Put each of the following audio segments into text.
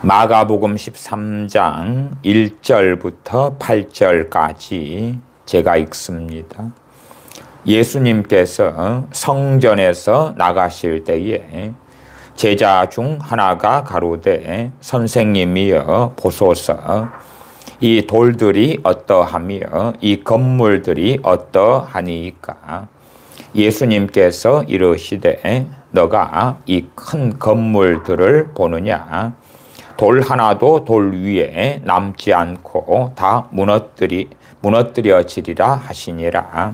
마가복음 13장 1절부터 8절까지 제가 읽습니다. 예수님께서 성전에서 나가실 때에 제자 중 하나가 가로되 선생님이여 보소서 이 돌들이 어떠하며 이 건물들이 어떠하니까. 예수님께서 이르시되 너가 이 큰 건물들을 보느냐. 돌 하나도 돌 위에 남지 않고 다 무너뜨려지리라 하시니라.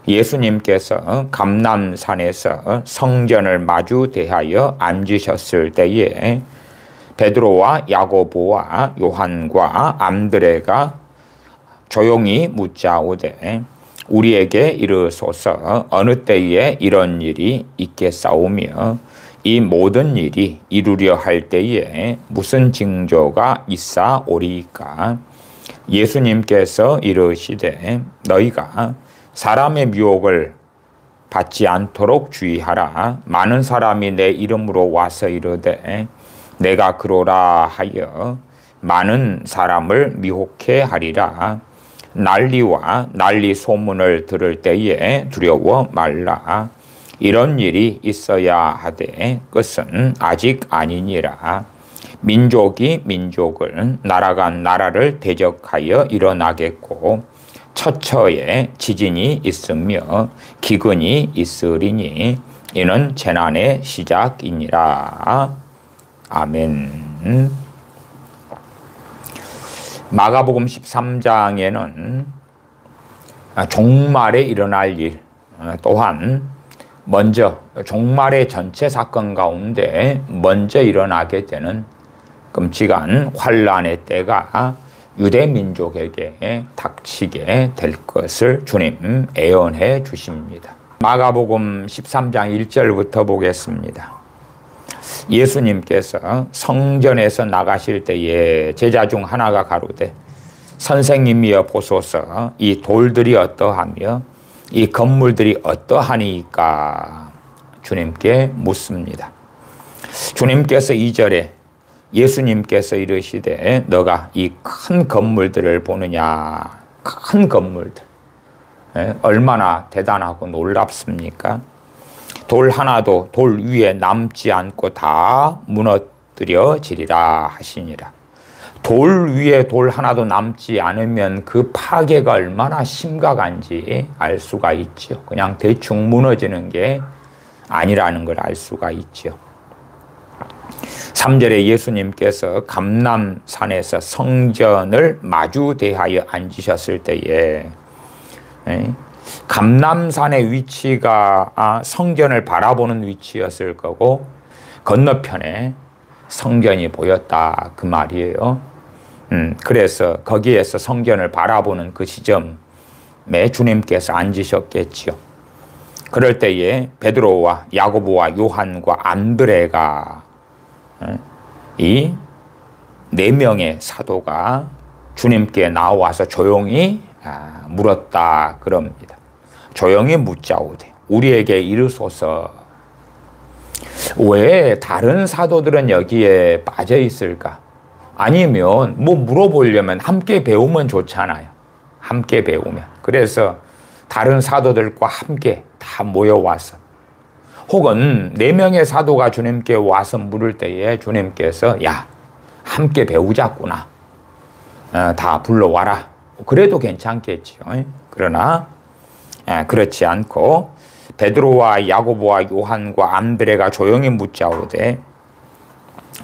예수님께서 감람산에서 성전을 마주 대하여 앉으셨을 때에 베드로와 야고보와 요한과 안드레가 조용히 묻자오되 우리에게 이르소서 어느 때에 이런 일이 있겠사오며 이 모든 일이 이루려 할 때에 무슨 징조가 있사오리이까. 예수님께서 이르시되 너희가 사람의 미혹을 받지 않도록 주의하라. 많은 사람이 내 이름으로 와서 이르되 내가 그러라 하여 많은 사람을 미혹해 하리라. 난리와 난리 소문을 들을 때에 두려워 말라. 이런 일이 있어야 하되 끝은 아직 아니니라. 민족이 민족을 나라가 나라를 대적하여 일어나겠고 처처에 지진이 있으며 기근이 있으리니 이는 재난의 시작이니라. 아멘. 마가복음 13장에는 종말에 일어날 일, 또한 먼저 종말의 전체 사건 가운데 먼저 일어나게 되는 끔찍한 환란의 때가 유대 민족에게 닥치게 될 것을 주님 예언해 주십니다. 마가복음 13장 1절부터 보겠습니다. 예수님께서 성전에서 나가실 때에 제자 중 하나가 가로되 선생님이여 보소서 이 돌들이 어떠하며 이 건물들이 어떠하니까. 주님께 묻습니다. 주님께서 2절에 예수님께서 이르시되 너가 이 큰 건물들을 보느냐. 큰 건물들 얼마나 대단하고 놀랍습니까? 돌 하나도 돌 위에 남지 않고 다 무너뜨려지리라 하시니라. 돌 위에 돌 하나도 남지 않으면 그 파괴가 얼마나 심각한지 알 수가 있죠. 그냥 대충 무너지는 게 아니라는 걸 알 수가 있죠. 3절에 예수님께서 감람산에서 성전을 마주 대하여 앉으셨을 때에 감람산의 위치가 성전을 바라보는 위치였을 거고 건너편에 성전이 보였다 그 말이에요. 그래서 거기에서 성전을 바라보는 그 지점에 주님께서 앉으셨겠지요. 그럴 때에 베드로와 야고보와 요한과 안드레가 이 4명의 사도가 주님께 나와서 조용히 물었다 그럽니다. 조용히 묻자오되 우리에게 이르소서 왜 다른 사도들은 여기에 빠져 있을까? 아니면 뭐 물어보려면 함께 배우면 좋잖아요. 함께 배우면. 그래서 다른 사도들과 함께 다 모여와서 혹은 4명의 사도가 주님께 와서 물을 때에 주님께서 야 함께 배우자꾸나 다 불러와라. 그래도 괜찮겠지요. 그러나 그렇지 않고 베드로와 야고보와 요한과 안드레가 조용히 묻자오되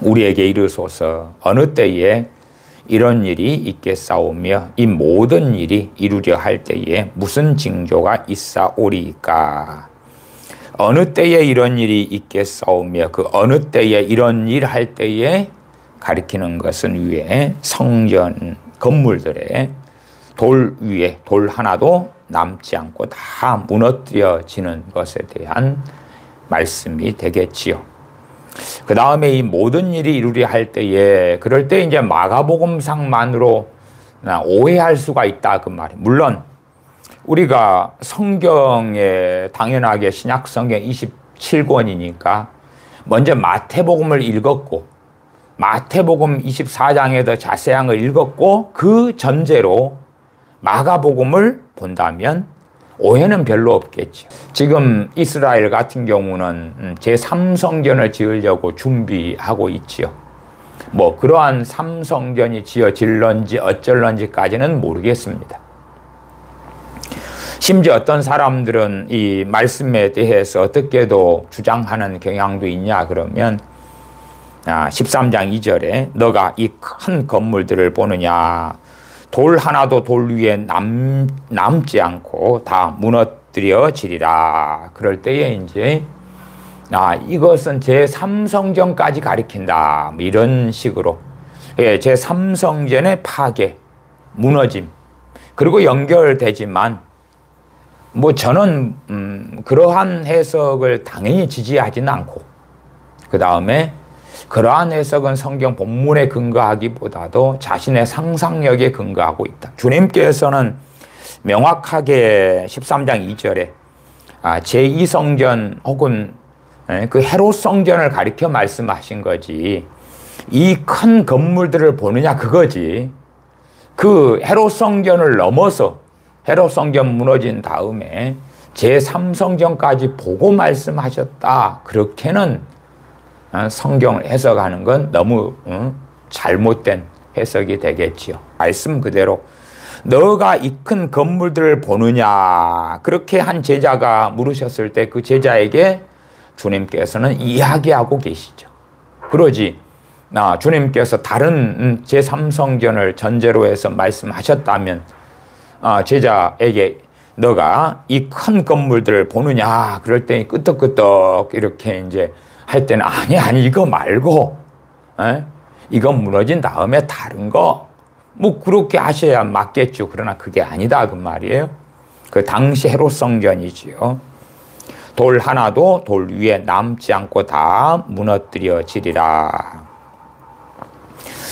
우리에게 이르소서 어느 때에 이런 일이 있겠사오며 이 모든 일이 이루려 할 때에 무슨 징조가 있사오리까. 어느 때에 이런 일이 있겠사오며 그 어느 때에 이런 일 할 때에 가리키는 것은 위에 성전 건물들에 돌 위에 돌 하나도 남지 않고 다 무너뜨려지는 것에 대한 말씀이 되겠지요. 그 다음에 이 모든 일이 이루려 할 때에 그럴 때 이제 마가복음상만으로 오해할 수가 있다 그 말이에요. 물론 우리가 성경에 당연하게 신약성경 27권이니까 먼저 마태복음을 읽었고 마태복음 24장에 더 자세한 걸 읽었고 그 전제로 마가복음을 본다면 오해는 별로 없겠죠. 지금 이스라엘 같은 경우는 제3성전을 지으려고 준비하고 있지요. 뭐 그러한 3성전이 지어질런지 어쩔런지까지는 모르겠습니다. 심지어 어떤 사람들은 이 말씀에 대해서 어떻게도 주장하는 경향도 있냐 그러면 13장 2절에 너가 이 큰 건물들을 보느냐 돌 하나도 돌 위에 남지 않고 다 무너뜨려지리라. 그럴 때에 이제 이것은 제3성전까지 가리킨다. 뭐 이런 식으로 제3성전의 파괴, 무너짐 그리고 연결되지만 뭐 저는 그러한 해석을 당연히 지지하지는 않고 그 다음에 그러한 해석은 성경 본문에 근거하기보다도 자신의 상상력에 근거하고 있다. 주님께서는 명확하게 13장 2절에 제2성전 혹은 그 헤롯 성전을 가리켜 말씀하신 거지 이 큰 건물들을 보느냐 그거지 그 헤롯 성전을 넘어서 헤롯 성전 무너진 다음에 제3성전까지 보고 말씀하셨다. 그렇게는 성경을 해석하는 건 너무 잘못된 해석이 되겠지요. 말씀 그대로 너가 이 큰 건물들을 보느냐 그렇게 한 제자가 물으셨을 때 그 제자에게 주님께서는 이야기하고 계시죠. 그러지 주님께서 다른 제3성전을 전제로 해서 말씀하셨다면 제자에게 너가 이 큰 건물들을 보느냐 그럴 때 끄떡끄떡 이렇게 이제 할 때는 아니 이거 말고 이건 무너진 다음에 다른 거 뭐 그렇게 하셔야 맞겠죠. 그러나 그게 아니다 그 말이에요. 그 당시 헤롯 성전이지요. 돌 하나도 돌 위에 남지 않고 다 무너뜨려지리라.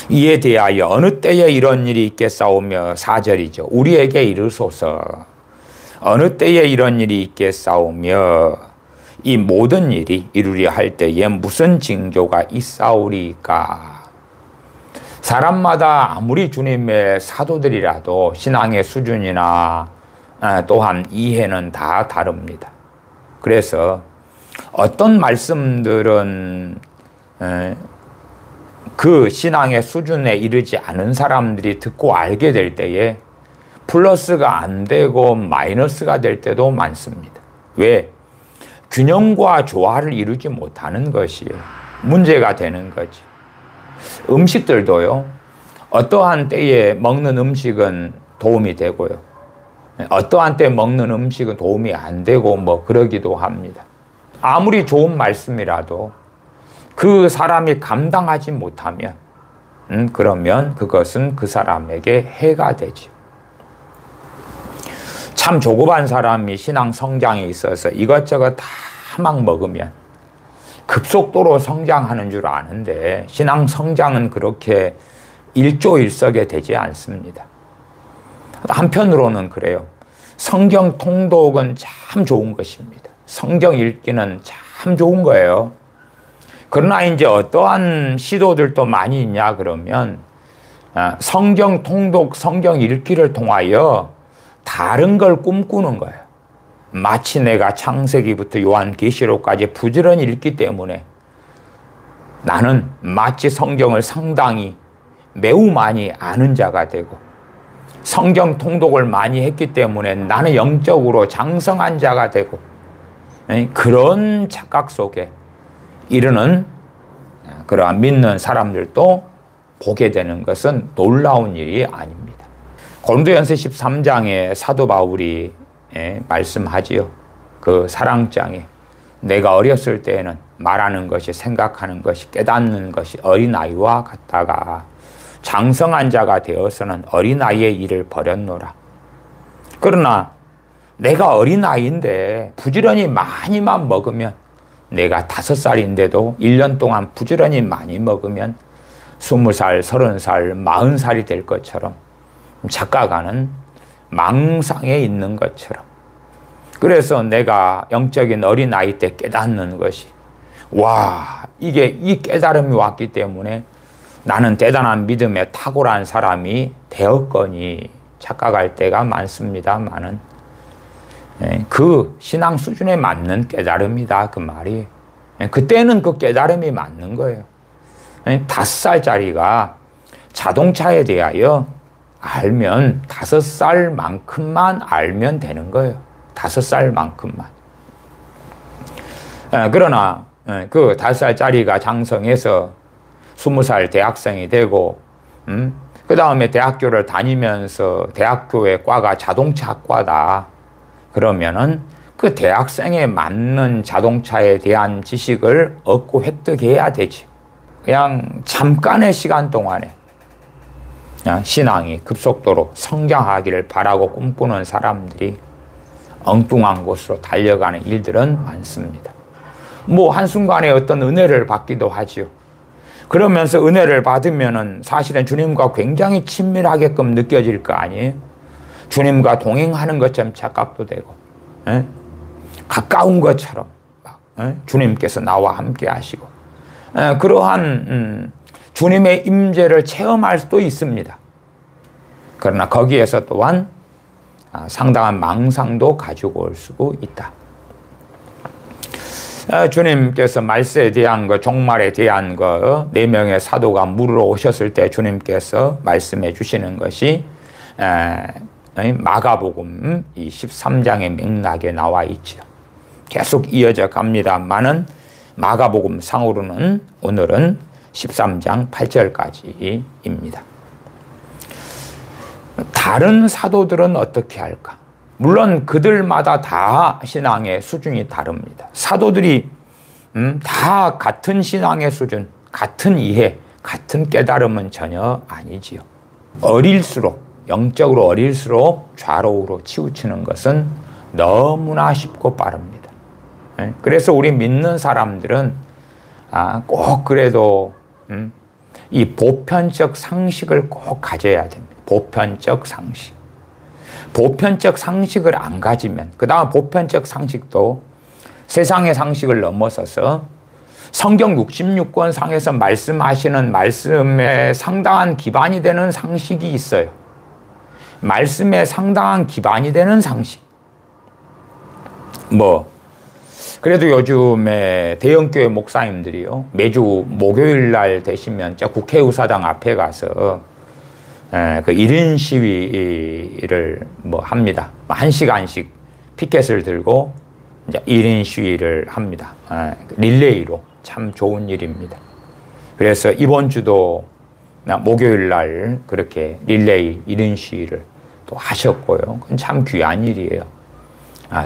이에 대하여 어느 때에 이런 일이 있겠사오며 4절이죠. 우리에게 이르소서. 어느 때에 이런 일이 있겠사오며 이 모든 일이 이루려 할 때에 무슨 징조가 있사오리까. 사람마다 아무리 주님의 사도들이라도 신앙의 수준이나 또한 이해는 다 다릅니다. 그래서 어떤 말씀들은 그 신앙의 수준에 이르지 않은 사람들이 듣고 알게 될 때에 플러스가 안 되고 마이너스가 될 때도 많습니다. 왜? 균형과 조화를 이루지 못하는 것이 문제가 되는 거지. 음식들도요. 어떠한 때에 먹는 음식은 도움이 되고요. 어떠한 때 먹는 음식은 도움이 안 되고 뭐 그러기도 합니다. 아무리 좋은 말씀이라도 그 사람이 감당하지 못하면 그러면 그것은 그 사람에게 해가 되죠. 참 조급한 사람이 신앙 성장에 있어서 이것저것 다 막 먹으면 급속도로 성장하는 줄 아는데 신앙 성장은 그렇게 일조일석에 되지 않습니다. 한편으로는 그래요. 성경 통독은 참 좋은 것입니다. 성경 읽기는 참 좋은 거예요. 그러나 이제 어떠한 시도들도 많이 있냐 그러면 성경 통독, 성경 읽기를 통하여 다른 걸 꿈꾸는 거예요. 마치 내가 창세기부터 요한계시록까지 부지런히 읽기 때문에 나는 마치 성경을 상당히 매우 많이 아는 자가 되고 성경 통독을 많이 했기 때문에 나는 영적으로 장성한 자가 되고 그런 착각 속에 이르는 그러한 믿는 사람들도 보게 되는 것은 놀라운 일이 아닙니다. 고린도전서 13장에 사도 바울이 말씀하지요. 그 사랑장에 내가 어렸을 때에는 말하는 것이 생각하는 것이 깨닫는 것이 어린아이와 같다가 장성한 자가 되어서는 어린아이의 일을 버렸노라. 그러나 내가 어린아이인데 부지런히 많이만 먹으면 내가 5살인데도 1년 동안 부지런히 많이 먹으면 20살, 30살, 40살이 될 것처럼 착각하는 망상에 있는 것처럼. 그래서 내가 영적인 어린아이 때 깨닫는 것이 이 깨달음이 왔기 때문에 나는 대단한 믿음에 탁월한 사람이 되었거니 착각할 때가 많습니다만은 그 신앙 수준에 맞는 깨달음이다 그 말이. 그때는 그 깨달음이 맞는 거예요. 5살짜리가 자동차에 대하여 알면 5살만큼만 알면 되는 거예요. 5살만큼만. 그러나 그 5살짜리가 장성해서 20살 대학생이 되고 그 다음에 대학교를 다니면서 대학교의 과가 자동차과다. 그러면은 그 대학생에 맞는 자동차에 대한 지식을 얻고 획득해야 되지. 그냥 잠깐의 시간 동안에 신앙이 급속도로 성장하기를 바라고 꿈꾸는 사람들이 엉뚱한 곳으로 달려가는 일들은 많습니다. 뭐 한순간에 어떤 은혜를 받기도 하죠. 그러면서 은혜를 받으면은 사실은 주님과 굉장히 친밀하게끔 느껴질 거 아니에요? 주님과 동행하는 것처럼 착각도 되고, 가까운 것처럼 주님께서 나와 함께 하시고, 그러한 주님의 임재를 체험할 수도 있습니다. 그러나 거기에서 또한 상당한 망상도 가지고 올 수도 있다. 주님께서 말세에 대한 것, 종말에 대한 것, 4명의 사도가 물으러 오셨을 때 주님께서 말씀해 주시는 것이 마가복음 이 13장의 맥락에 나와 있죠. 계속 이어져 갑니다만은 마가복음 상으로는 오늘은 13장 8절까지입니다. 다른 사도들은 어떻게 할까? 물론 그들마다 다 신앙의 수준이 다릅니다. 사도들이 다 같은 신앙의 수준, 같은 이해, 같은 깨달음은 전혀 아니지요. 어릴수록, 영적으로 어릴수록 좌로우로 치우치는 것은 너무나 쉽고 빠릅니다. 그래서 우리 믿는 사람들은 꼭 그래도 이 보편적 상식을 꼭 가져야 됩니다. 보편적 상식. 보편적 상식을 안 가지면, 그 다음 보편적 상식도 세상의 상식을 넘어서서 성경 66권 상에서 말씀하시는 말씀에 상당한 기반이 되는 상식이 있어요. 말씀에 상당한 기반이 되는 상식. 그래도 요즘에 대형교회 목사님들이요, 매주 목요일 날 되시면 국회의사당 앞에 가서 그 1인 시위를 합니다. 1시간씩 피켓을 들고 이제 1인 시위를 합니다. 릴레이로. 참 좋은 일입니다. 그래서 이번 주도 목요일 날 그렇게 릴레이 1인 시위를 또 하셨고요. 그건 참 귀한 일이에요.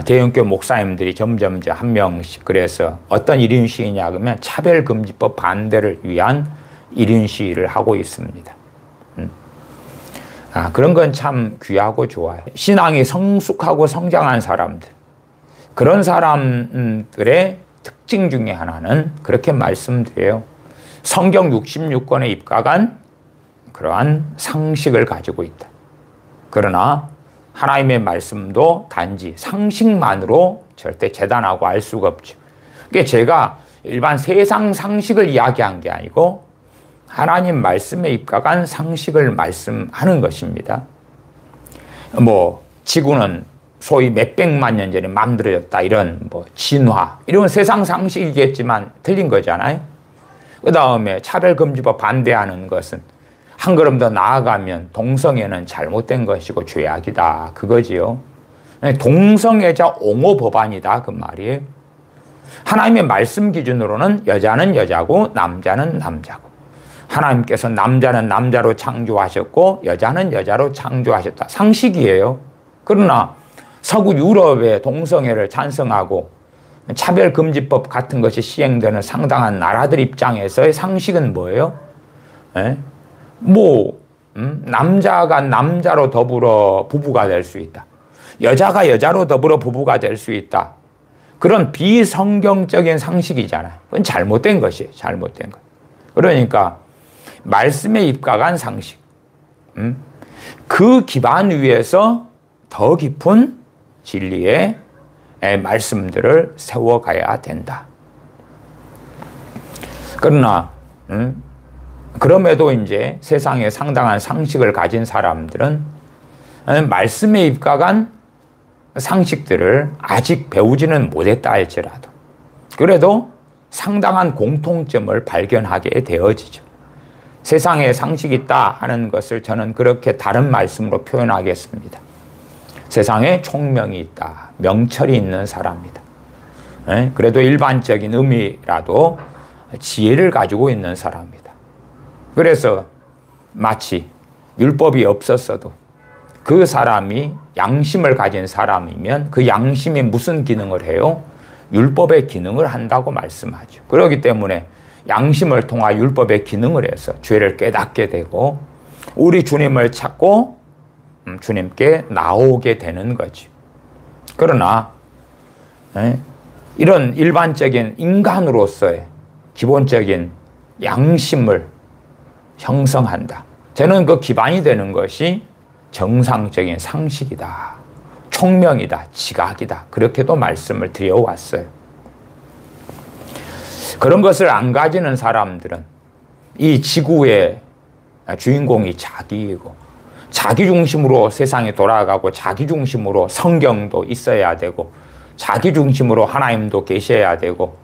대형교회 목사님들이 점점 한 명씩, 그래서 어떤 1인 시위냐 그러면 차별금지법 반대를 위한 1인 시위를 하고 있습니다. 그런 건 참 귀하고 좋아요. 신앙이 성숙하고 성장한 사람들, 그런 사람들의 특징 중에 하나는 그렇게 말씀드려요. 성경 66권에 입각한 그러한 상식을 가지고 있다. 그러나 하나님의 말씀도 단지 상식만으로 절대 재단하고 알 수가 없죠. 그게 제가 일반 세상 상식을 이야기한 게 아니고 하나님 말씀에 입각한 상식을 말씀하는 것입니다. 지구는 소위 몇백만 년 전에 만들어졌다, 이런 진화, 이런 세상 상식이겠지만 틀린 거잖아요. 그 다음에 차별금지법 반대하는 것은 한 걸음 더 나아가면 동성애는 잘못된 것이고 죄악이다, 그거지요. 동성애자 옹호 법안이다, 그 말이에요. 하나님의 말씀 기준으로는 여자는 여자고 남자는 남자고, 하나님께서 남자는 남자로 창조하셨고 여자는 여자로 창조하셨다, 상식이에요. 그러나 서구 유럽의 동성애를 찬성하고 차별금지법 같은 것이 시행되는 상당한 나라들 입장에서의 상식은 뭐예요? 남자가 남자로 더불어 부부가 될 수 있다, 여자가 여자로 더불어 부부가 될 수 있다, 그런 비성경적인 상식이잖아요. 그건 잘못된 것이에요. 잘못된 것. 그러니까 말씀에 입각한 상식, 그 기반 위에서 더 깊은 진리의 말씀들을 세워가야 된다. 그러나 그럼에도 이제 세상에 상당한 상식을 가진 사람들은 말씀에 입각한 상식들을 아직 배우지는 못했다 할지라도 그래도 상당한 공통점을 발견하게 되어지죠. 세상에 상식이 있다 하는 것을 저는 그렇게 다른 말씀으로 표현하겠습니다. 세상에 총명이 있다. 명철이 있는 사람이다. 그래도 일반적인 의미라도 지혜를 가지고 있는 사람이다. 그래서 마치 율법이 없었어도 그 사람이 양심을 가진 사람이면 그 양심이 무슨 기능을 해요? 율법의 기능을 한다고 말씀하죠. 그렇기 때문에 양심을 통하 율법의 기능을 해서 죄를 깨닫게 되고 우리 주님을 찾고 주님께 나오게 되는 거죠. 그러나 이런 일반적인 인간으로서의 기본적인 양심을 형성한다. 저는 그 기반이 되는 것이 정상적인 상식이다. 총명이다. 지각이다. 그렇게도 말씀을 드려왔어요. 그런 것을 안 가지는 사람들은 이 지구의 주인공이 자기이고 자기 중심으로 세상이 돌아가고 자기 중심으로 성경도 있어야 되고 자기 중심으로 하나님도 계셔야 되고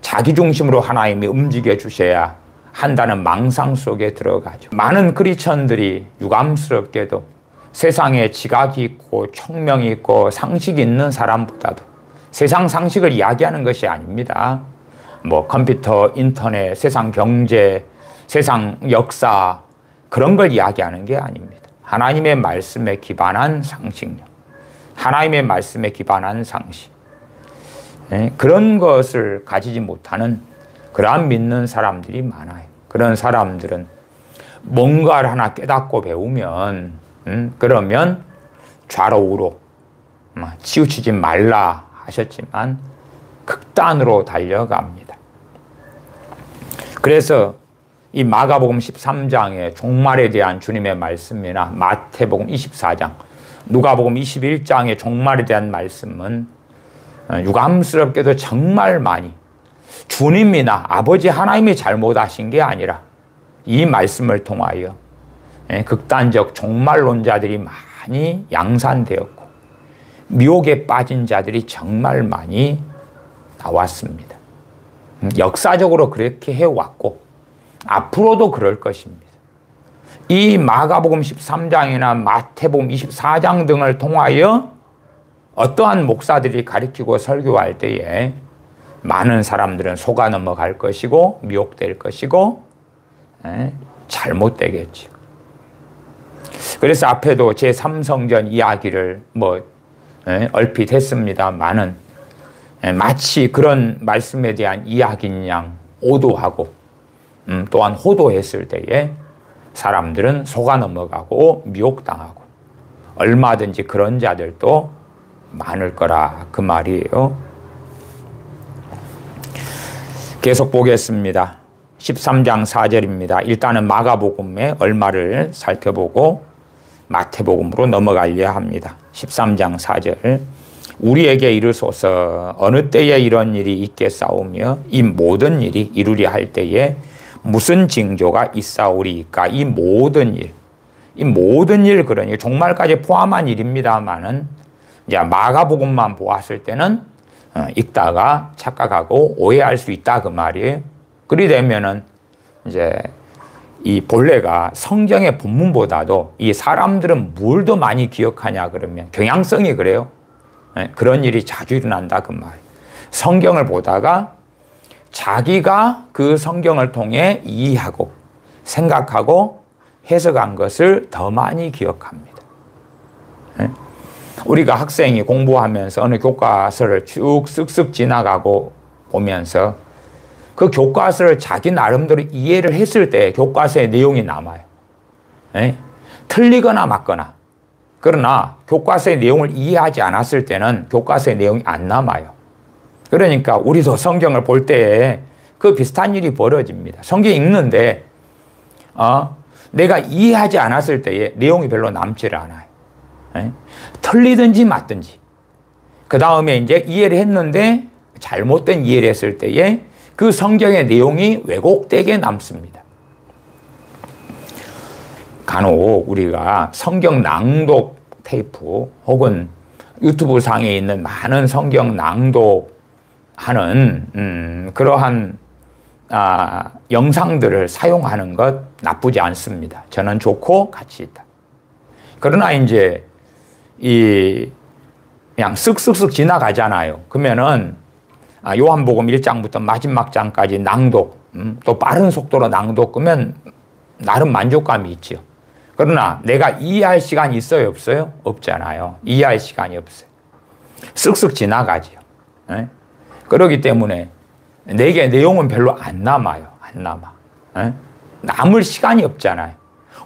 자기 중심으로 하나님이 움직여 주셔야 한다는 망상 속에 들어가죠. 많은 크리스천들이 유감스럽게도 세상에 지각이 있고 총명이 있고 상식이 있는 사람보다도 세상 상식을 이야기하는 것이 아닙니다. 뭐 컴퓨터, 인터넷, 세상 경제, 세상 역사 그런 걸 이야기하는 게 아닙니다. 하나님의 말씀에 기반한 상식력, 하나님의 말씀에 기반한 상식 그런 것을 가지지 못하는 그러한 믿는 사람들이 많아요. 그런 사람들은 뭔가를 하나 깨닫고 배우면 그러면 좌로 우로 치우치지 말라 하셨지만 극단으로 달려갑니다. 그래서 이 마가복음 13장의 종말에 대한 주님의 말씀이나 마태복음 24장, 누가복음 21장의 종말에 대한 말씀은 유감스럽게도 정말 많이 주님이나 아버지 하나님이 잘못하신 게 아니라 이 말씀을 통하여 극단적 종말론자들이 많이 양산되었고 미혹에 빠진 자들이 정말 많이 나왔습니다. 역사적으로 그렇게 해왔고 앞으로도 그럴 것입니다. 이 마가복음 13장이나 마태복음 24장 등을 통하여 어떠한 목사들이 가르치고 설교할 때에 많은 사람들은 속아 넘어갈 것이고 미혹될 것이고 잘못되겠죠. 그래서 앞에도 제3성전 이야기를 얼핏 했습니다만은 마치 그런 말씀에 대한 이야기인 양 오도하고 또한 호도했을 때에 사람들은 속아 넘어가고 미혹당하고 얼마든지 그런 자들도 많을 거라 그 말이에요. 계속 보겠습니다. 13장 4절입니다. 일단은 마가복음의 얼마를 살펴보고 마태복음으로 넘어가려 합니다. 13장 4절 우리에게 이르소서 어느 때에 이런 일이 있겠사오며 이 모든 일이 이루리 할 때에 무슨 징조가 있사오리이까. 이 모든 일 그러니 종말까지 포함한 일입니다만은 이제 마가복음만 보았을 때는 읽다가 착각하고 오해할 수 있다 그 말이에요. 그리 되면은 이제 이 본래가 성경의 본문보다도 이 사람들은 뭘 더 많이 기억하냐 그러면 경향성이 그래요. 그런 일이 자주 일어난다 그 말. 성경을 보다가 자기가 그 성경을 통해 이해하고 생각하고 해석한 것을 더 많이 기억합니다. 우리가 학생이 공부하면서 어느 교과서를 쭉 쓱쓱 지나가고 보면서 그 교과서를 자기 나름대로 이해를 했을 때 교과서의 내용이 남아요. 틀리거나 맞거나. 그러나 교과서의 내용을 이해하지 않았을 때는 교과서의 내용이 안 남아요. 그러니까 우리도 성경을 볼 때에 그 비슷한 일이 벌어집니다. 성경 읽는데 내가 이해하지 않았을 때에 내용이 별로 남지를 않아요. 틀리든지 맞든지. 그 다음에 이제 이해를 했는데 잘못된 이해를 했을 때에 그 성경의 내용이 왜곡되게 남습니다. 간혹 우리가 성경 낭독 테이프 혹은 유튜브 상에 있는 많은 성경 낭독하는 그러한 영상들을 사용하는 것 나쁘지 않습니다. 저는 좋고 가치 있다. 그러나 이제 그냥 쓱쓱쓱 지나가잖아요. 그러면은 요한복음 1장부터 마지막 장까지 낭독, 또 빠른 속도로 낭독 그러면 나름 만족감이 있죠. 그러나 내가 이해할 시간이 있어요, 없어요? 없잖아요. 이해할 시간이 없어요. 쓱쓱 지나가죠. 네? 그렇기 때문에 내게 내용은 별로 안 남아요. 안 남아. 네? 남을 시간이 없잖아요.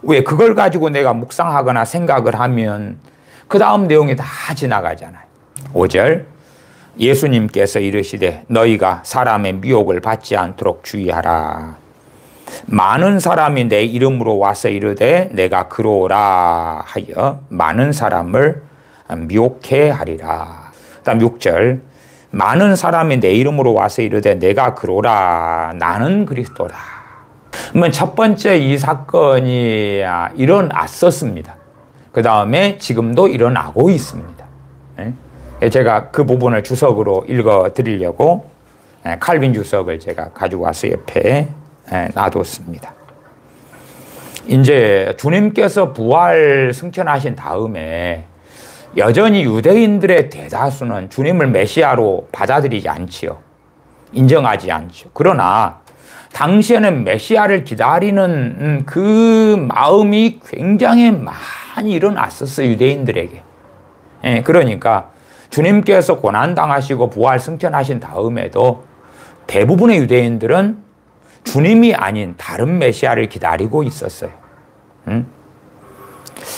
왜? 그걸 가지고 내가 묵상하거나 생각을 하면 그 다음 내용이 다 지나가잖아요. 5절 예수님께서 이르시되 너희가 사람의 미혹을 받지 않도록 주의하라. 많은 사람이 내 이름으로 와서 이르되 내가 그로라 하여 많은 사람을 미혹해 하리라. 그다음 6절 많은 사람이 내 이름으로 와서 이르되 내가 그로라 나는 그리스도라. 그러면 첫 번째 이 사건이 일어났었습니다. 그 다음에 지금도 일어나고 있습니다. 제가 그 부분을 주석으로 읽어 드리려고 칼빈 주석을 제가 가지고 와서 옆에 놔뒀습니다. 이제 주님께서 부활 승천하신 다음에 여전히 유대인들의 대다수는 주님을 메시아로 받아들이지 않지요. 인정하지 않죠. 그러나 당시에는 메시아를 기다리는 그 마음이 굉장히 많이 일어났었어요. 유대인들에게. 그러니까 주님께서 고난당하시고 부활 승천하신 다음에도 대부분의 유대인들은 주님이 아닌 다른 메시아를 기다리고 있었어요.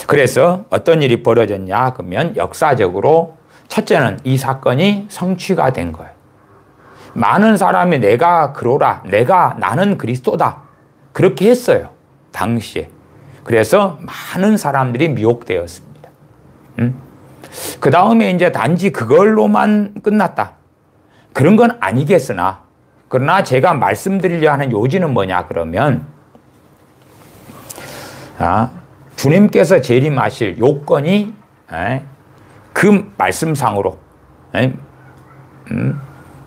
그래서 어떤 일이 벌어졌냐 그러면 역사적으로 첫째는 이 사건이 성취가 된 거예요. 많은 사람이 내가 그로라, 나는 그리스도다 그렇게 했어요. 당시에. 그래서 많은 사람들이 미혹되었습니다. 그 다음에 이제 단지 그걸로만 끝났다. 그런 건 아니겠으나 그러나 제가 말씀드리려 하는 요지는 뭐냐 그러면 주님께서 재림하실 요건이 그 말씀상으로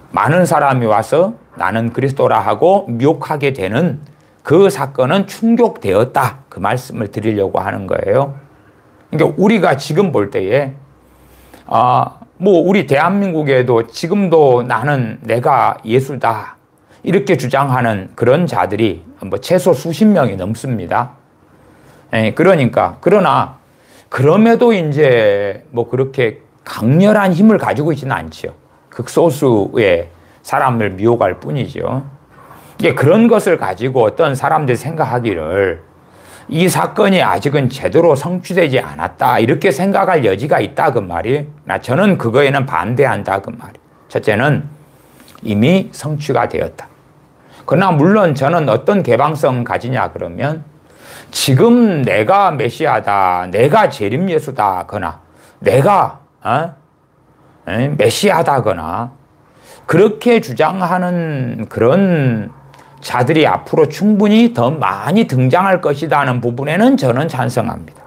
많은 사람이 와서 나는 그리스도라 하고 미혹하게 되는 그 사건은 충족되었다. 그 말씀을 드리려고 하는 거예요. 그러니까 우리가 지금 볼 때에 우리 대한민국에도 지금도 나는 내가 예수다 이렇게 주장하는 그런 자들이 최소 수십 명이 넘습니다. 그러나 그럼에도 이제 그렇게 강렬한 힘을 가지고 있지는 않죠. 극소수의 사람을 미혹할 뿐이죠. 그런 것을 가지고 어떤 사람들이 생각하기를 이 사건이 아직은 제대로 성취되지 않았다 이렇게 생각할 여지가 있다 그 말이. 저는 그거에는 반대한다 그 말이. 첫째는 이미 성취가 되었다. 그러나 물론 저는 어떤 개방성 가지냐 그러면 지금 내가 메시아다, 내가 재림 예수다거나 내가 메시아다거나 그렇게 주장하는 그런 자들이 앞으로 충분히 더 많이 등장할 것이다 하는 부분에는 저는 찬성합니다.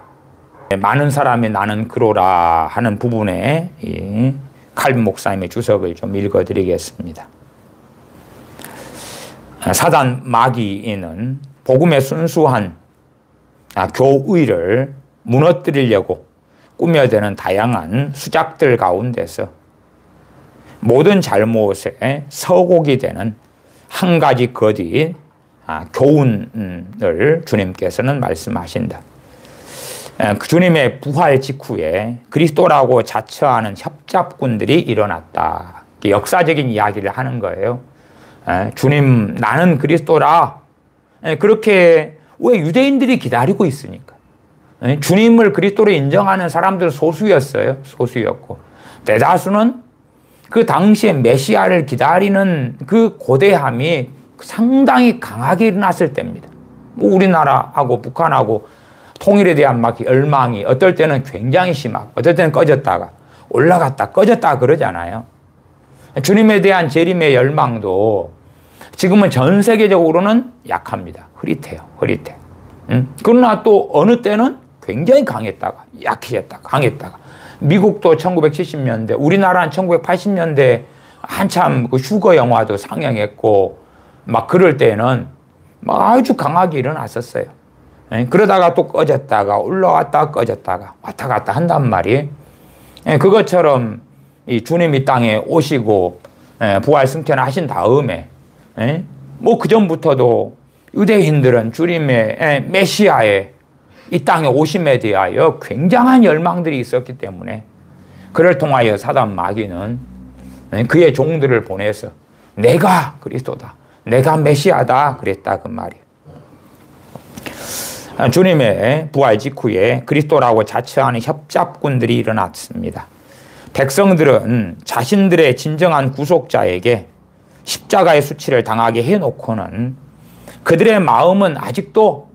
많은 사람이 나는 그로라 하는 부분에 이 칼빈 목사님의 주석을 좀 읽어드리겠습니다. 사단 마귀는 복음의 순수한 교의를 무너뜨리려고 꾸며대는 다양한 수작들 가운데서 모든 잘못의 서곡이 되는 한 가지 것이 교훈을 주님께서는 말씀하신다. 주님의 부활 직후에 그리스도라고 자처하는 협잡군들이 일어났다. 역사적인 이야기를 하는 거예요. 주님 나는 그리스도라. 그렇게 왜 유대인들이 기다리고 있으니까. 주님을 그리스도로 인정하는 사람들 소수였어요. 소수였고 대다수는 그 당시에 메시아를 기다리는 그 고대함이 상당히 강하게 일어났을 때입니다. 우리나라하고 북한하고 통일에 대한 막 열망이 어떨 때는 굉장히 심하고 어떨 때는 꺼졌다가 올라갔다 꺼졌다 그러잖아요. 주님에 대한 재림의 열망도 지금은 전 세계적으로는 약합니다. 흐릿해요. 흐릿해. 그러나 또 어느 때는 굉장히 강했다가 약해졌다가 강했다가 미국도 1970년대, 우리나라는 1980년대 한참 그 휴거 영화도 상영했고 막 그럴 때는 막 아주 강하게 일어났었어요. 그러다가 또 꺼졌다가 올라왔다가 꺼졌다가 왔다 갔다 한단 말이에요. 그것처럼 이 주님이 땅에 오시고 부활 승천하신 다음에 뭐 그전부터도 유대인들은 주님의 메시아의 이 땅에 오심에 대하여 굉장한 열망들이 있었기 때문에 그를 통하여 사단 마귀는 그의 종들을 보내서 내가 그리스도다, 내가 메시아다 그랬다 그 말이에요. 주님의 부활 직후에 그리스도라고 자처하는 협잡꾼들이 일어났습니다. 백성들은 자신들의 진정한 구속자에게 십자가의 수치를 당하게 해놓고는 그들의 마음은 아직도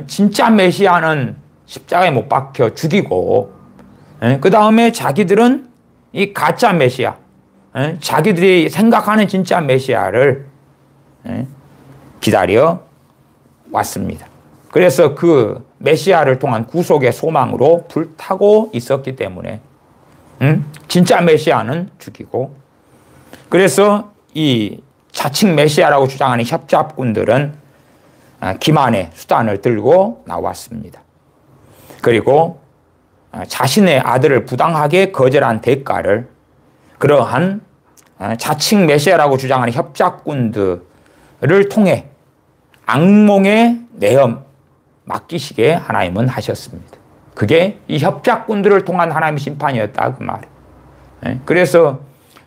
진짜 메시아는 십자가에 못 박혀 죽이고 그 다음에 자기들은 이 가짜 메시아, 자기들이 생각하는 진짜 메시아를 기다려 왔습니다. 그래서 그 메시아를 통한 구속의 소망으로 불타고 있었기 때문에 진짜 메시아는 죽이고, 그래서 이 자칭 메시아라고 주장하는 협잡꾼들은 기만의 수단을 들고 나왔습니다. 그리고 자신의 아들을 부당하게 거절한 대가를 그러한 자칭 메시아라고 주장하는 협잡꾼들을 통해 악몽의 내엄 맡기시게 하나님은 하셨습니다. 그게 이 협잡꾼들을 통한 하나님의 심판이었다 그 말이에요. 그래서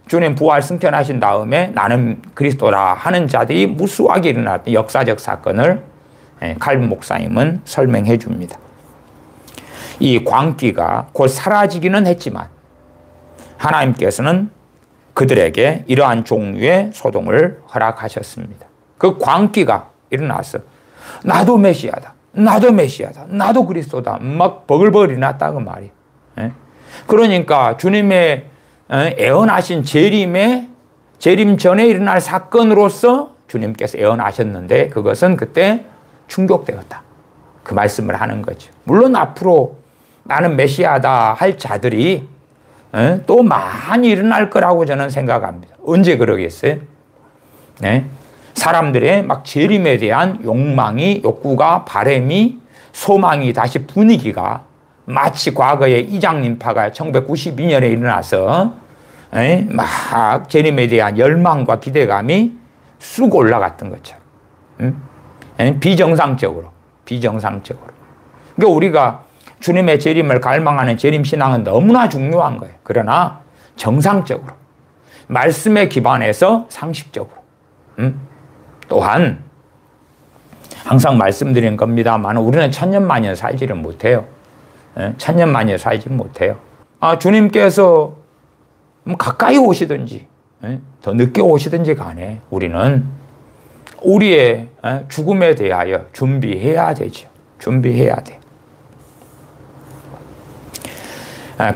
주님 부활 승천하신 다음에 나는 그리스도라 하는 자들이 무수하게 일어났던 역사적 사건을 칼빈 목사님은 설명해 줍니다. 이 광기가 곧 사라지기는 했지만 하나님께서는 그들에게 이러한 종류의 소동을 허락하셨습니다. 그 광기가 일어나서 나도 메시아다, 나도 메시아다, 나도 그리스도다 막 버글버글 일어났다 그 말이에요. 그러니까 주님의 애언하신 재림 전에 일어날 사건으로서 주님께서 애언하셨는데 그것은 그때 충족되었다 그 말씀을 하는 거죠. 물론 앞으로 나는 메시아다 할 자들이 또 많이 일어날 거라고 저는 생각합니다. 언제 그러겠어요? 사람들의 막 재림에 대한 욕망이, 욕구가, 바람이, 소망이 다시 분위기가 마치 과거에 이장님파가 1992년에 일어나서 막 재림에 대한 열망과 기대감이 쑥 올라갔던 것처럼 비정상적으로. 그러니까 우리가 주님의 재림을 갈망하는 재림신앙은 너무나 중요한 거예요. 그러나 정상적으로 말씀에 기반해서 상식적으로 또한 항상 말씀드린 겁니다만 우리는 천년만년 살지를 못해요. 천년만년 살지 못해요. 주님께서 가까이 오시든지 더 늦게 오시든지 간에 우리는 우리의 죽음에 대하여 준비해야 되죠. 준비해야 돼.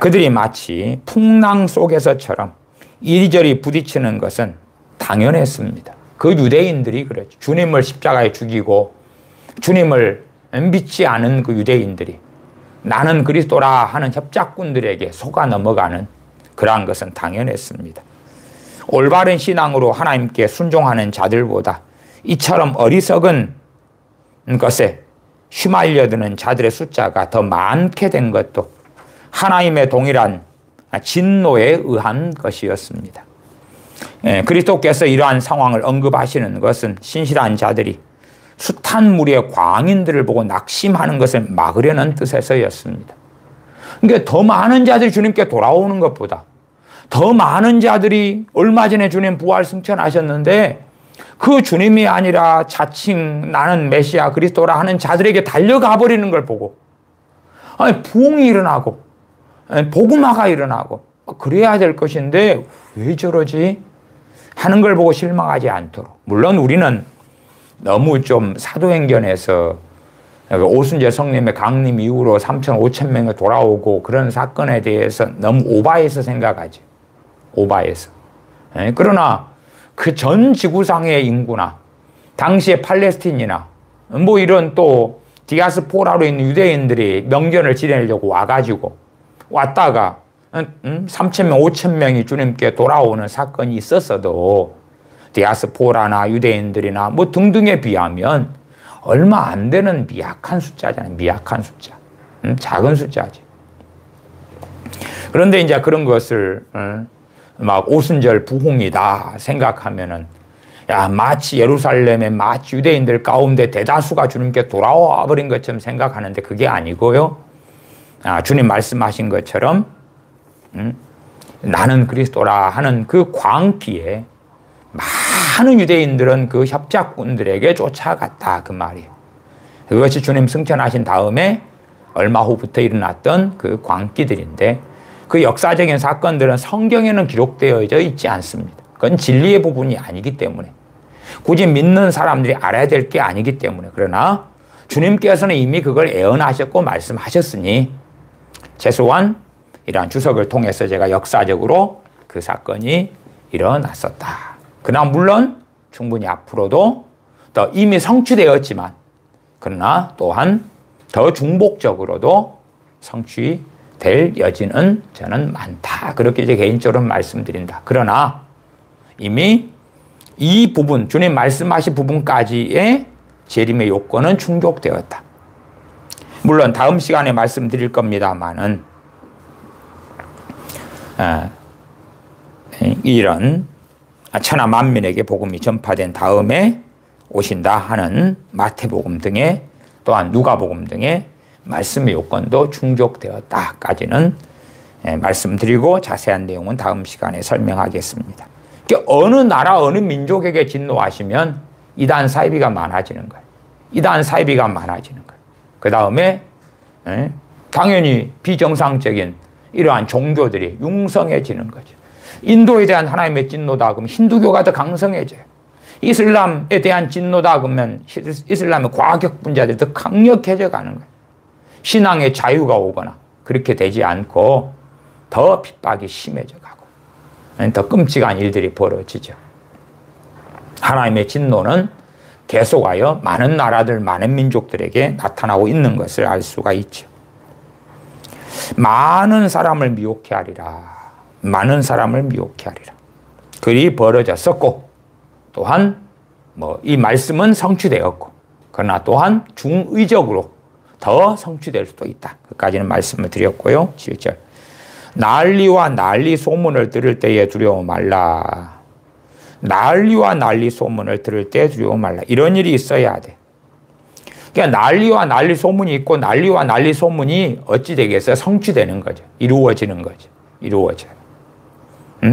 그들이 마치 풍랑 속에서처럼 이리저리 부딪히는 것은 당연했습니다. 그 유대인들이 그랬죠. 주님을 십자가에 죽이고 주님을 믿지 않은 그 유대인들이 나는 그리스도라 하는 협잡꾼들에게 속아 넘어가는 그러한 것은 당연했습니다. 올바른 신앙으로 하나님께 순종하는 자들보다 이처럼 어리석은 것에 휘말려드는 자들의 숫자가 더 많게 된 것도 하나님의 동일한 진노에 의한 것이었습니다. 그리스도께서 이러한 상황을 언급하시는 것은 신실한 자들이 숱한 무리의 광인들을 보고 낙심하는 것을 막으려는 뜻에서였습니다. 그러니까 더 많은 자들이 주님께 돌아오는 것보다 더 많은 자들이 얼마 전에 주님 부활 승천하셨는데 그 주님이 아니라 자칭 나는 메시아 그리스도라 하는 자들에게 달려가 버리는 걸 보고 부흥이 일어나고 복음화가 일어나고 그래야 될 것인데 왜 저러지 하는 걸 보고 실망하지 않도록, 물론 우리는 너무 좀 사도행전에서 오순절 성님의 강림 이후로 3천 5천 명이 돌아오고 그런 사건에 대해서 너무 오바해서 생각하지. 오바해서. 그러나 그 전 지구상의 인구나 당시의 팔레스틴이나 뭐 이런 또 디아스포라로 있는 유대인들이 명절을 지내려고 와가지고 왔다가 3,000명, 5,000명이 주님께 돌아오는 사건이 있었어도 디아스포라나 유대인들이나 뭐 등등에 비하면 얼마 안 되는 미약한 숫자잖아요. 미약한 숫자. 작은 숫자지. 그런데 이제 그런 것을 막 오순절 부흥이다 생각하면은 야, 마치 예루살렘에 마치 유대인들 가운데 대다수가 주님께 돌아와 버린 것처럼 생각하는데 그게 아니고요. 주님 말씀하신 것처럼 나는 그리스도라 하는 그 광기에 많은 유대인들은 그 협작꾼들에게 쫓아갔다 그 말이에요. 그것이 주님 승천하신 다음에 얼마 후부터 일어났던 그 광기들인데 그 역사적인 사건들은 성경에는 기록되어져 있지 않습니다. 그건 진리의 부분이 아니기 때문에 굳이 믿는 사람들이 알아야 될 게 아니기 때문에 그러나 주님께서는 이미 그걸 예언하셨고 말씀하셨으니 최소한 이러한 주석을 통해서 제가 역사적으로 그 사건이 일어났었다. 그러나 물론 충분히 앞으로도 더 이미 성취되었지만 그러나 또한 더 중복적으로도 성취될 여지는 저는 많다. 그렇게 이제 개인적으로 말씀드린다. 그러나 이미 이 부분, 주님 말씀하신 부분까지의 재림의 요건은 충족되었다. 물론 다음 시간에 말씀드릴 겁니다만은 이런 천하 만민에게 복음이 전파된 다음에 오신다 하는 마태복음 등의 또한 누가복음 등의 말씀의 요건도 충족되었다까지는 말씀드리고 자세한 내용은 다음 시간에 설명하겠습니다. 어느 나라 어느 민족에게 진노하시면 이단 사이비가 많아지는 거예요. 이단 사이비가 많아지는 거예요. 그 다음에 당연히 비정상적인 이러한 종교들이 융성해지는 거죠. 인도에 대한 하나님의 진노다 그러면 힌두교가 더 강성해져요. 이슬람에 대한 진노다 그러면 이슬람의 과격분자들이 더 강력해져 가는 거예요. 신앙의 자유가 오거나 그렇게 되지 않고 더 핍박이 심해져 가고 더 끔찍한 일들이 벌어지죠. 하나님의 진노는 계속하여 많은 나라들, 많은 민족들에게 나타나고 있는 것을 알 수가 있죠. 많은 사람을 미혹해 하리라. 많은 사람을 미혹해 하리라. 그리 벌어졌었고 또한 이 말씀은 성취되었고 그러나 또한 중의적으로 더 성취될 수도 있다. 그까지는 말씀을 드렸고요. 7절. 난리와 난리 소문을 들을 때에 두려워 말라. 난리와 난리 소문을 들을 때 두려워 말라. 이런 일이 있어야 돼. 그러니까 난리와 난리 소문이 있고 난리와 난리 소문이 어찌 되겠어요? 성취되는 거죠. 이루어지는 거죠. 이루어져요.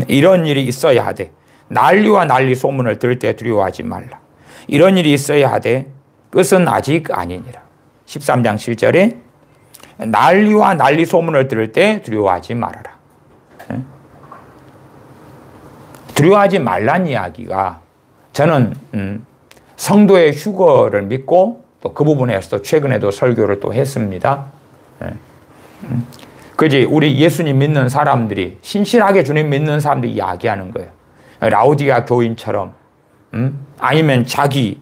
이런 일이 있어야 돼. 난리와 난리 소문을 들을 때 두려워하지 말라. 이런 일이 있어야 돼. 끝은 아직 아니니라. 13장 7절에 난리와 난리 소문을 들을 때 두려워하지 말아라. 두려워하지 말란 이야기가 저는 성도의 휴거를 믿고 또 그 부분에서도 최근에도 설교를 또 했습니다. 그지 우리 예수님 믿는 사람들이 신실하게 주님 믿는 사람들이 이야기하는 거예요. 라우디가 교인처럼 아니면 자기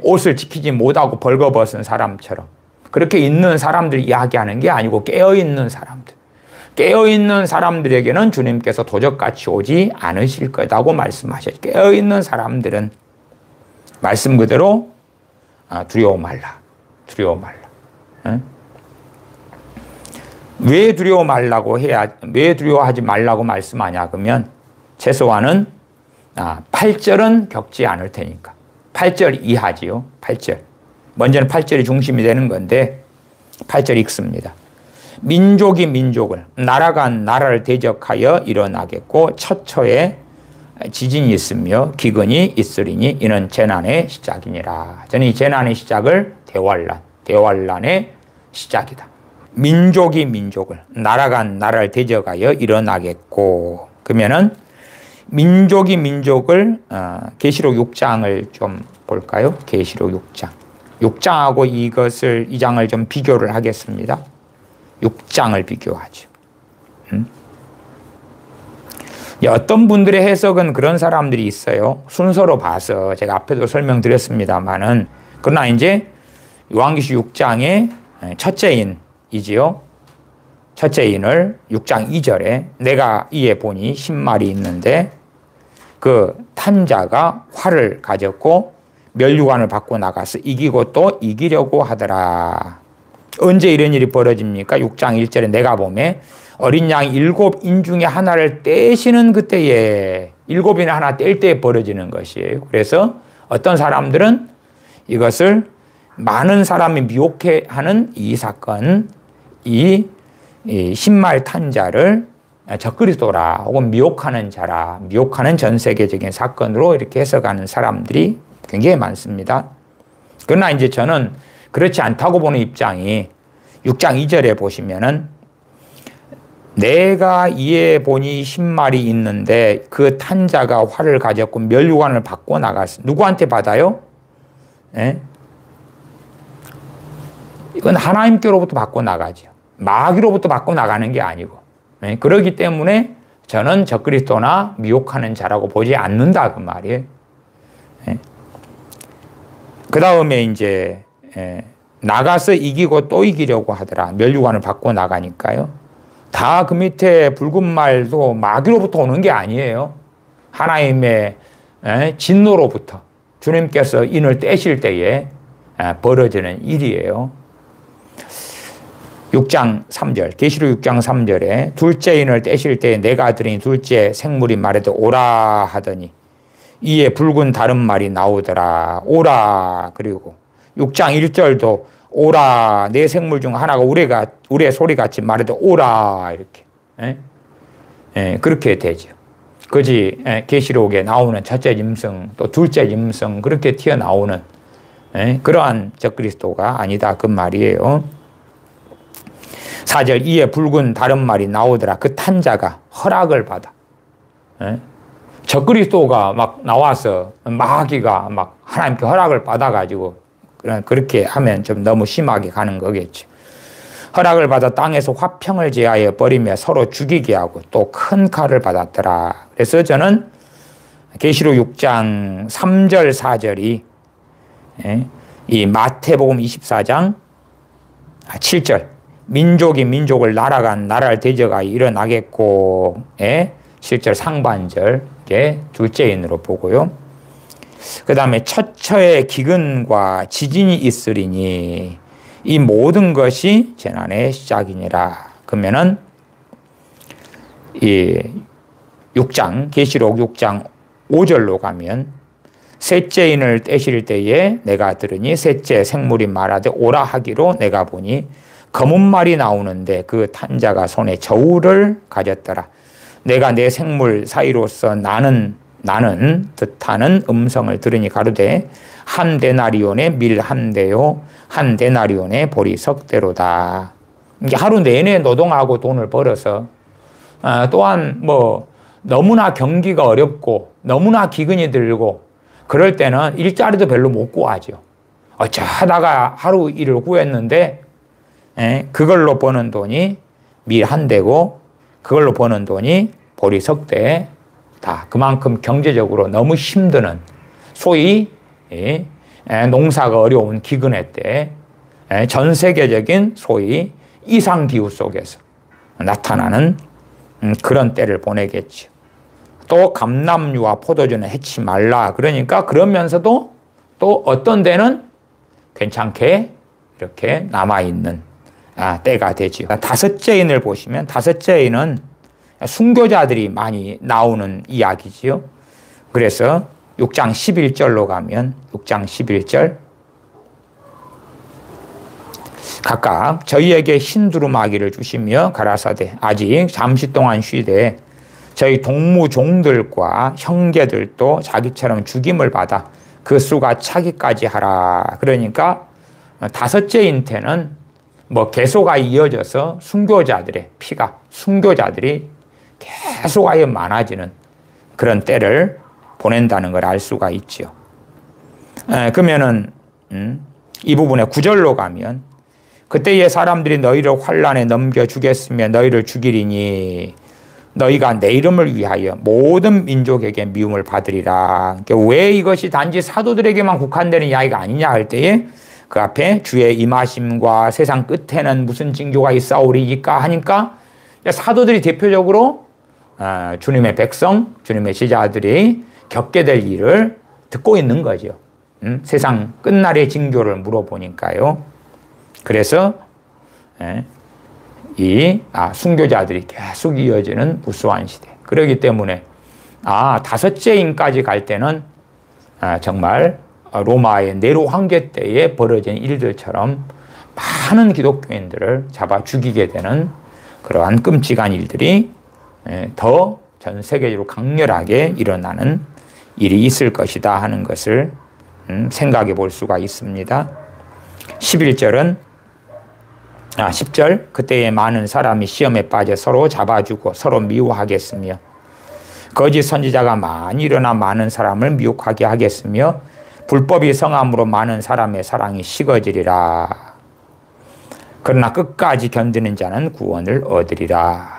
옷을 지키지 못하고 벌거벗은 사람처럼 그렇게 있는 사람들이 이야기하는 게 아니고 깨어있는 사람들. 깨어있는 사람들에게는 주님께서 도적같이 오지 않으실 거다고 말씀하셨죠. 깨어있는 사람들은 말씀 그대로 두려워 말라. 두려워 말라. 왜 두려워 말라고 왜 두려워하지 말라고 말씀하냐 그러면 최소한은 8절은 겪지 않을 테니까. 8절 이하지요. 8절. 먼저는 8절이 중심이 되는 건데 8절 읽습니다. 민족이 민족을 나라가 나라를 대적하여 일어나겠고 처처에 지진이 있으며 기근이 있으리니 이는 재난의 시작이니라. 저는 이 재난의 시작을 대환란의 시작이다. 민족이 민족을 나라가 나라를 대적하여 일어나겠고 그러면은 민족이 민족을 계시록 6장을 좀 볼까요? 계시록 6장. 6장하고 이 장을 좀 비교를 하겠습니다. 6장을 비교하죠. 어떤 분들의 해석은 그런 사람들이 있어요. 순서로 봐서 제가 앞에도 설명드렸습니다만은 그러나 이제 요한계시 6장의 첫째 인이지요. 첫째 인을 6장 2절에 내가 이에 보니 신말이 있는데 그 탄자가 활을 가졌고 면류관을 받고 나가서 이기고 또 이기려고 하더라. 언제 이런 일이 벌어집니까? 6장 1절에 내가 보매 어린 양 7인 중에 하나를 떼시는 그때에 7이나 하나 뗄 때에 벌어지는 것이에요. 그래서 어떤 사람들은 이것을 많은 사람이 미혹해하는 이 사건, 이 신말 탄자를 적그리스도라 혹은 미혹하는 자라, 미혹하는 전 세계적인 사건으로 이렇게 해석하는 사람들이 굉장히 많습니다. 그러나 이제 저는 그렇지 않다고 보는 입장이 6장 2절에 보시면은 내가 이에 보니 신말이 있는데 그 탄자가 활을 가졌고 면류관을 받고 나갔어. 누구한테 받아요? 예? 이건 하나님께로부터 받고 나가죠. 마귀로부터 받고 나가는 게 아니고. 예? 그렇기 때문에 저는 적그리스도나 미혹하는 자라고 보지 않는다 그 말이에요. 예? 그 다음에 이제 나가서 이기고 또 이기려고 하더라. 면류관을 받고 나가니까요. 다 그 밑에 붉은 말도 마귀로부터 오는 게 아니에요. 하나님의 진노로부터 주님께서 인을 떼실 때에 벌어지는 일이에요. 6장 3절, 계시록 6장 3절에 둘째 인을 떼실 때에 내가 들으니 둘째 생물이 말해도 오라 하더니 이에 붉은 다른 말이 나오더라. 오라. 그리고 6장 1절도 오라. 내 생물 중 하나가 우레 소리같이 말해도 오라. 이렇게. 그렇게 되죠. 그지 계시록에 나오는 첫째 짐승 또 둘째 짐승 그렇게 튀어나오는 그러한 적그리스도가 아니다 그 말이에요. 4절 이에 붉은 다른 말이 나오더라. 그 탄자가 허락을 받아. 적그리스도가 막 나와서 마귀가 막 하나님께 허락을 받아가지고 그렇게 하면 좀 너무 심하게 가는 거겠죠. 허락을 받아 땅에서 화평을 제하여 버리며 서로 죽이게 하고 또 큰 칼을 받았더라. 그래서 저는 계시록 6장 3절 4절이 이 마태복음 24장 7절 민족이 민족을 나라를 대적하여 일어나겠고 실절 상반절 둘째 인으로 보고요. 그 다음에 처처의 기근과 지진이 있으리니 이 모든 것이 재난의 시작이니라. 그러면은 이 6장 계시록 6장 5절로 가면 셋째 인을 떼실 때에 내가 들으니 셋째 생물이 말하되 오라 하기로 내가 보니 검은 말이 나오는데 그 탄자가 손에 저울을 가졌더라. 내가 내 생물 사이로서 나는 뜻하는 음성을 들으니 가로되 한 데나리온의 밀 한 대요 한 데나리온의 보리 석 대로다. 이게 하루 내내 노동하고 돈을 벌어서 또한 뭐 너무나 경기가 어렵고 너무나 기근이 들고 그럴 때는 일자리도 별로 못 구하죠. 어쩌다가 하루 일을 구했는데 그걸로 버는 돈이 밀 한 대고 그걸로 버는 돈이 보리 석 대. 다 그만큼 경제적으로 너무 힘드는 소위 농사가 어려운 기근의 때 전 세계적인 소위 이상기후 속에서 나타나는 그런 때를 보내겠죠. 또 감람류와 포도주는 해치 말라. 그러니까 그러면서도 또 어떤 데는 괜찮게 이렇게 남아있는 때가 되죠. 다섯째 인을 보시면 다섯째 인은 순교자들이 많이 나오는 이야기지요. 그래서 6장 11절로 가면 6장 11절 각각 저희에게 흰 두루마기를 주시며 가라사대 아직 잠시 동안 쉬되 저희 동무종들과 형제들도 자기처럼 죽임을 받아 그 수가 차기까지 하라. 그러니까 다섯째 인태는 뭐 계속하여 이어져서 순교자들의 피가 순교자들이 계속하여 많아지는 그런 때를 보낸다는 걸 알 수가 있죠. 그러면은 이 부분에 9절로 가면 그때의 사람들이 너희를 환란에 넘겨 주겠으며 너희를 죽이리니 너희가 내 이름을 위하여 모든 민족에게 미움을 받으리라. 그러니까 왜 이것이 단지 사도들에게만 국한되는 이야기가 아니냐 할 때에 그 앞에 주의 임하심과 세상 끝에는 무슨 징조가 있사오리이까 하니까 사도들이 대표적으로 주님의 백성, 주님의 제자들이 겪게 될 일을 듣고 있는 거죠. 세상 끝날의 징조를 물어보니까요. 그래서 순교자들이 계속 이어지는 무수한 시대. 그렇기 때문에 다섯째 임까지 갈 때는 정말 로마의 네로 황제 때에 벌어진 일들처럼 많은 기독교인들을 잡아 죽이게 되는 그러한 끔찍한 일들이 더 전 세계적으로 강렬하게 일어나는 일이 있을 것이다 하는 것을 생각해 볼 수가 있습니다. 10절 그때에 많은 사람이 시험에 빠져 서로 잡아주고 서로 미워하겠으며 거짓 선지자가 많이 일어나 많은 사람을 미혹하게 하겠으며 불법이 성함으로 많은 사람의 사랑이 식어지리라. 그러나 끝까지 견디는 자는 구원을 얻으리라.